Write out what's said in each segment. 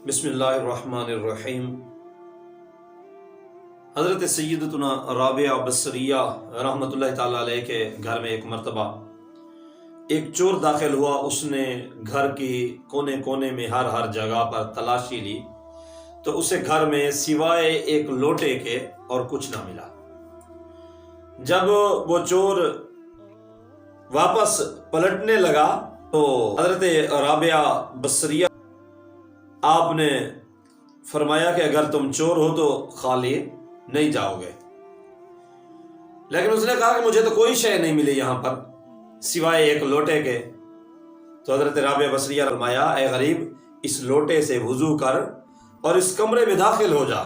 بسم اللہ الرحمن الرحیم۔ حضرت سیدتنا رابعہ بصریہ رحمۃ اللہ تعالیٰ علیہ کے گھر میں ایک مرتبہ ایک چور داخل ہوا۔ اس نے گھر کی کونے کونے میں ہر جگہ پر تلاشی لی تو اسے گھر میں سوائے ایک لوٹے کے اور کچھ نہ ملا۔ جب وہ چور واپس پلٹنے لگا تو حضرت رابعہ بصریہ آپ نے فرمایا کہ اگر تم چور ہو تو خالی نہیں جاؤ گے، لیکن اس نے کہا کہ مجھے تو کوئی شے نہیں ملی یہاں پر سوائے ایک لوٹے کے۔ تو حضرت رابعہ بصریہ نے فرمایا، اے غریب، اس لوٹے سے وضو کر اور اس کمرے میں داخل ہو جا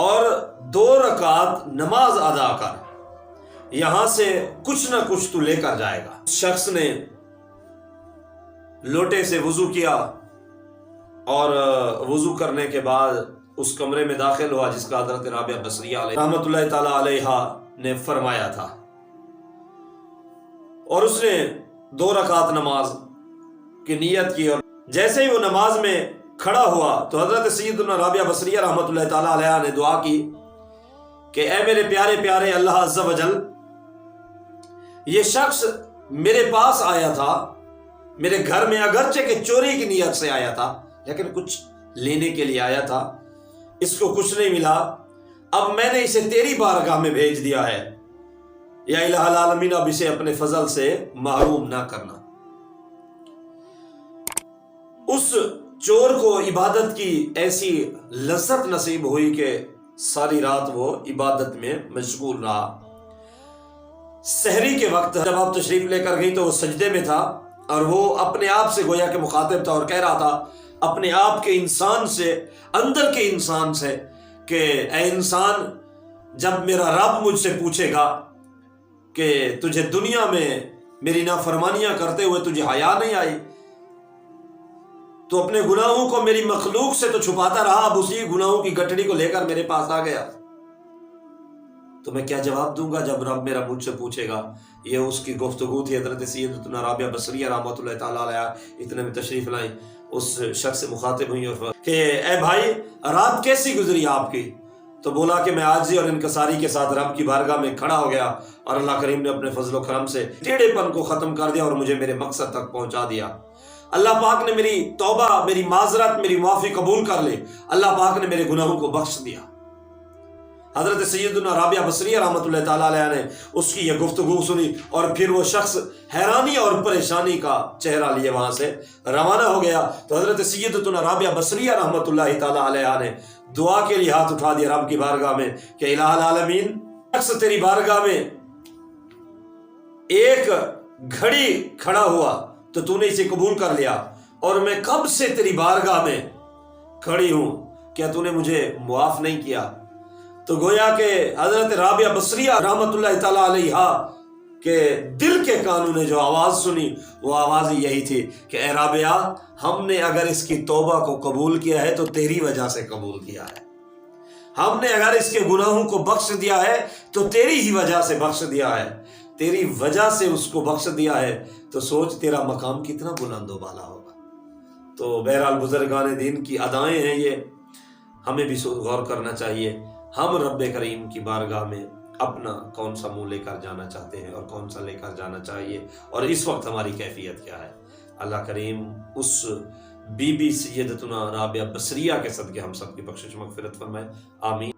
اور 2 رکعت نماز ادا کر، یہاں سے کچھ نہ کچھ تو لے کر جائے گا۔ اس شخص نے لوٹے سے وضو کیا اور وضو کرنے کے بعد اس کمرے میں داخل ہوا جس کا حضرت رابعہ بصریہ رحمۃ اللہ تعالی علیہ نے فرمایا تھا، اور اس نے 2 رکعت نماز کی نیت کی، اور جیسے ہی وہ نماز میں کھڑا ہوا تو حضرت سیدنا رابعہ بصریہ رحمۃ اللہ تعالی علیہ نے دعا کی کہ اے میرے پیارے پیارے اللہ عز و جل، یہ شخص میرے پاس آیا تھا، میرے گھر میں اگرچہ کہ چوری کی نیت سے آیا تھا لیکن کچھ لینے کے لیے آیا تھا، اس کو کچھ نہیں ملا، اب میں نے اسے تیری بارگاہ میں بھیج دیا ہے، یا الہ العالمین اب اسے اپنے فضل سے محروم نہ کرنا۔ اس چور کو عبادت کی ایسی لذت نصیب ہوئی کہ ساری رات وہ عبادت میں مشغول رہا۔ سحری کے وقت جب آپ تشریف لے کر گئی تو وہ سجدے میں تھا، اور وہ اپنے آپ سے گویا کہ مخاطب تھا اور کہہ رہا تھا اپنے آپ کے انسان سے، اندر کے انسان سے، کہ اے انسان، جب میرا رب مجھ سے پوچھے گا کہ تجھے دنیا میں میری نافرمانیاں کرتے ہوئے تجھے حیا نہیں آئی، تو اپنے گناہوں کو میری مخلوق سے تو چھپاتا رہا، اب اسی گناہوں کی گٹھڑی کو لے کر میرے پاس آ گیا، تو میں کیا جواب دوں گا جب رب میرا مجھ سے پوچھے گا۔ یہ اس کی گفتگو تھی۔ حضرت سیدتنا رابعہ بصریہ رحمۃ اللہ تعالی علیہ اتنے میں تشریف لائیں، اس شخص سے مخاطب ہوئی اور کہ اے بھائی، رات کیسی گزری آپ کی؟ تو بولا کہ میں عاجزی اور انکساری کے ساتھ رب کی بارگاہ میں کھڑا ہو گیا، اور اللہ کریم نے اپنے فضل و کرم سے ٹیڑھے پن کو ختم کر دیا اور مجھے میرے مقصد تک پہنچا دیا۔ اللہ پاک نے میری توبہ، میری معذرت، میری معافی قبول کر لی، اللہ پاک نے میرے گناہوں کو بخش دیا۔ حضرت سیدنا رابعہ بصریہ رحمۃ اللہ تعالی علیہ نے اس کی یہ گفتگو سنی، اور پھر وہ شخص حیرانی اور پریشانی کا چہرہ لیے وہاں سے روانہ ہو گیا۔ تو حضرت سیدتنا رابعہ بصریہ رحمۃ اللہ تعالی علیہ نے دعا کے لیے ہاتھ اٹھا دیا رب کی بارگاہ میں کہ الہ العالمین، شخص تیری بارگاہ میں ایک گھڑی کھڑا ہوا تو تو نے اسے قبول کر لیا، اور میں کب سے تیری بارگاہ میں کھڑی ہوں، کیا تو نے مجھے معاف نہیں کیا؟ تو گویا کہ حضرت رابعہ بصریہ رحمۃ اللہ تعالی علیہ کے دل کے کانوں نے جو آواز سنی، وہ آواز یہی تھی کہ اے رابعہ، ہم نے اگر اس کی توبہ کو قبول کیا ہے تو تیری وجہ سے قبول کیا ہے، ہم نے اگر اس کے گناہوں کو بخش دیا ہے تو تیری ہی وجہ سے بخش دیا ہے، تیری وجہ سے اس کو بخش دیا ہے، تو سوچ تیرا مقام کتنا بلند و بالا ہوگا۔ تو بہرحال بزرگان دین کی ادائیں ہیں، یہ ہمیں بھی غور کرنا چاہیے، ہم رب کریم کی بارگاہ میں اپنا کون سا منہ لے کر جانا چاہتے ہیں اور کون سا لے کر جانا چاہیے، اور اس وقت ہماری کیفیت کیا ہے۔ اللہ کریم اس بی بی سیدتنا رابعہ بصریہ کے صدقے ہم سب کی بخشش مغفرت فرمائے، آمین۔